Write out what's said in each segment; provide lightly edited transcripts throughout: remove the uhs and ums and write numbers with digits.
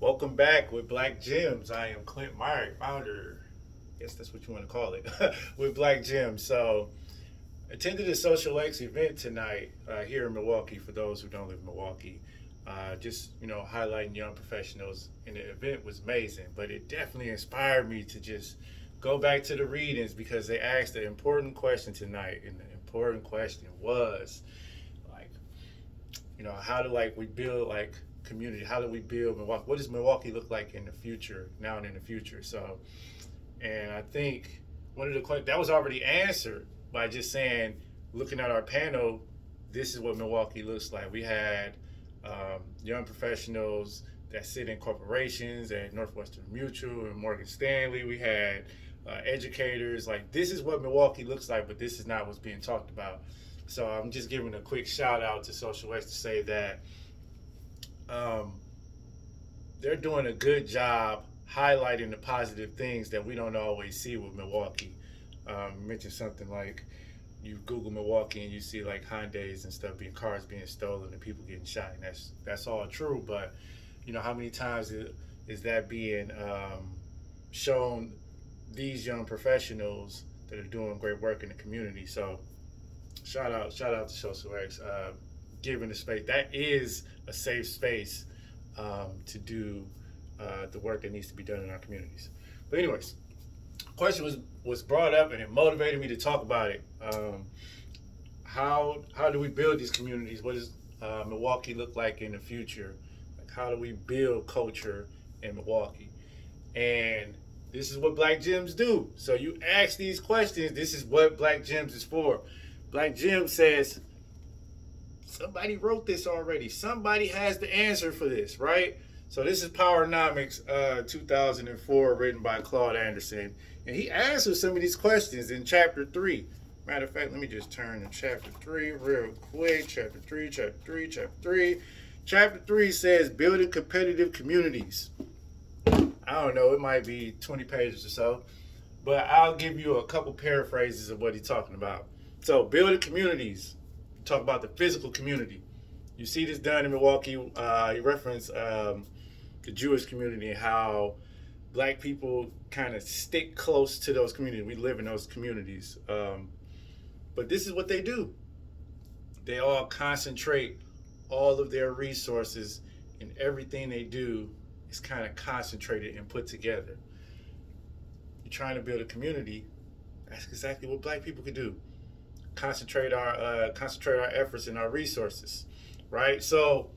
Welcome back with BlackGems. I am Clint Meyer, founder. I guess that's what you want to call it, with BlackGems. So, attended a Social X event tonight here in Milwaukee. For those who don't live in Milwaukee, just highlighting young professionals, and the event was amazing. But it definitely inspired me to just go back to the readings because they asked an important question tonight, and the important question was like how do we build community? How do we build Milwaukee? What does Milwaukee look like in the future, now and in the future? So, and I think one of the questions that was already answered by just saying, looking at our panel, this is what Milwaukee looks like. We had young professionals that sit in corporations at Northwestern Mutual and Morgan Stanley. We had educators. Like, this is what Milwaukee looks like, but this is not what's being talked about. So I'm just giving a quick shout out to Social X to say that they're doing a good job highlighting the positive things that we don't always see with Milwaukee. You mentioned something like you Google Milwaukee and you see like Hyundais and stuff, cars being stolen and people getting shot, and that's all true. But how many times is that being shown? These young professionals that are doing great work in the community. So shout out to Social X, giving the space. That is a safe space to do the work that needs to be done in our communities. But anyways, question was brought up and it motivated me to talk about it. How do we build these communities? What does Milwaukee look like in the future? Like, how do we build culture in Milwaukee? And this is what BlackGems do. So you ask these questions. This is what BlackGems is for. BlackGems says, somebody wrote this already. Somebody has the answer for this, right? So this is Powernomics 2004, written by Claude Anderson. And he answers some of these questions in chapter 3. Matter of fact, let me just turn to chapter 3 real quick. Chapter 3. Chapter 3 says building competitive communities. I don't know, it might be 20 pages or so, but I'll give you a couple paraphrases of what he's talking about. So, building communities. Talk about the physical community. You see this done in Milwaukee. He referenced the Jewish community and how black people kind of stick close to those communities. We live in those communities. But this is what they do. They all concentrate all of their resources, and everything they do is kind of concentrated and put together. You're trying to build a community. That's exactly what black people could do. Concentrate our efforts and our resources, right? So,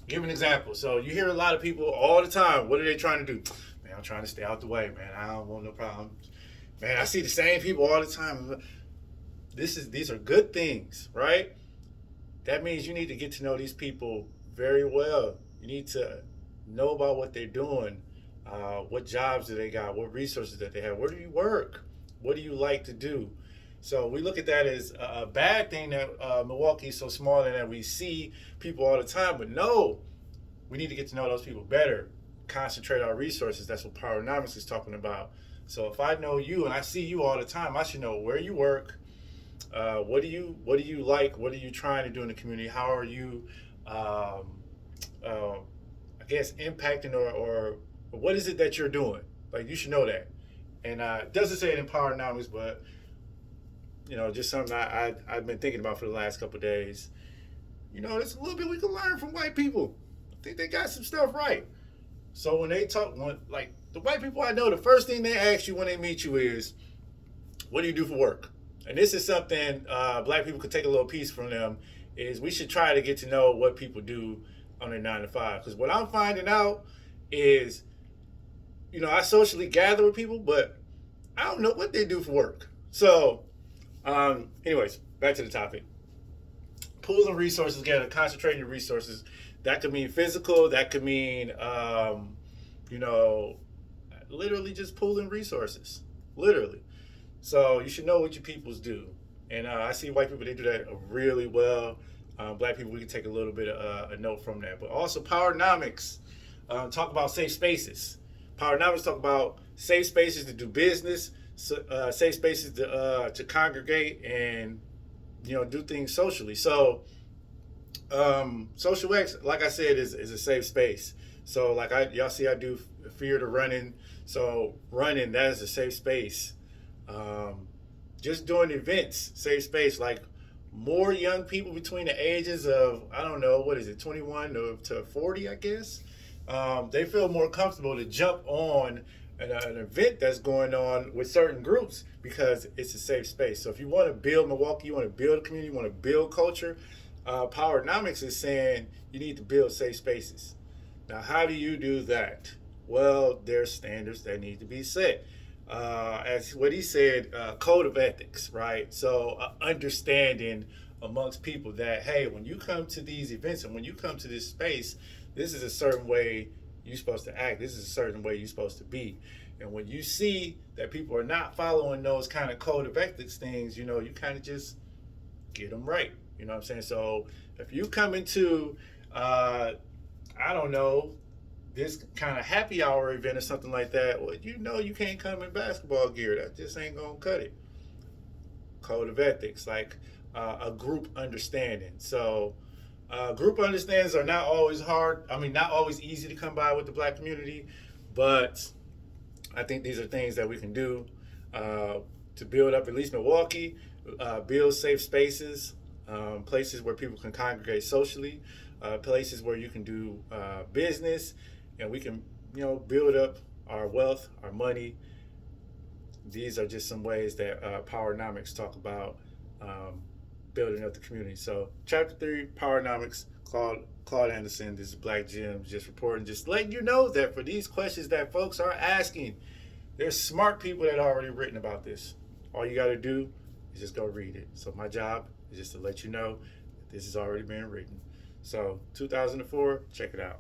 give an example. So you hear a lot of people all the time. What are they trying to do? Man, I'm trying to stay out the way, man. I don't want no problems. Man, I see the same people all the time. These are good things, right? That means you need to get to know these people very well. You need to know about what they're doing, what jobs do they got, what resources that they have, where do you work, what do you like to do. So we look at that as a bad thing that Milwaukee is so small and that we see people all the time. But no, we need to get to know those people better, concentrate our resources. That's what Powernomics is talking about. So if I know you and I see you all the time, I should know where you work, what do you like, what are you trying to do in the community, how are you I guess impacting or what is it that you're doing? Like, you should know that. And it doesn't say it in Powernomics, but just something I've been thinking about for the last couple of days. There's a little bit we can learn from white people. I think they got some stuff right. So when they talk, like the white people I know, the first thing they ask you when they meet you is, what do you do for work? And this is something black people could take a little piece from them, is we should try to get to know what people do on their 9 to 5. Because what I'm finding out is, I socially gather with people, but I don't know what they do for work. So, anyways, back to the topic. Pooling resources together, concentrating your resources. That could mean physical. That could mean, literally just pooling resources. Literally. So you should know what your peoples do. And I see white people, they do that really well. Black people, we can take a little bit of a note from that. But also Powernomics talk about safe spaces. Powernomics talk about safe spaces to do business, safe spaces to congregate and do things socially. So Social X, like I said, is a safe space. So like y'all see, I do fear to running. So running, that is a safe space. Um, just doing events, safe space. Like more young people between the ages of, I don't know, what is it, 21 to 40, I guess. They feel more comfortable to jump on an event that's going on with certain groups because it's a safe space. So if you want to build Milwaukee, you want to build a community, you want to build culture, Powernomics is saying you need to build safe spaces. Now, how do you do that? Well, there's standards that need to be set. As what he said, code of ethics, right? So, understanding amongst people that, hey, when you come to these events and when you come to this space, this is a certain way you're supposed to act. This is a certain way you're supposed to be. And when you see that people are not following those kind of code of ethics things, you know, you kind of just get them right. You know what I'm saying? So if you come into, I don't know, this kind of happy hour event or something like that, well, you know you can't come in basketball gear. That just ain't gonna cut it. Code of ethics, like a group understanding. So group understandings are not always hard. I mean, not always easy to come by with the Black community, but I think these are things that we can do to build up at least Milwaukee, build safe spaces, places where people can congregate socially, places where you can do business, and we can, you know, build up our wealth, our money. These are just some ways that Powernomics talk about building up the community. So, Chapter 3, Powernomics, Claude Anderson. This is BlackGems just reporting, just letting you know that for these questions that folks are asking, there's smart people that already written about this. All you got to do is just go read it. So my job is just to let you know that this has already been written. So 2004, check it out.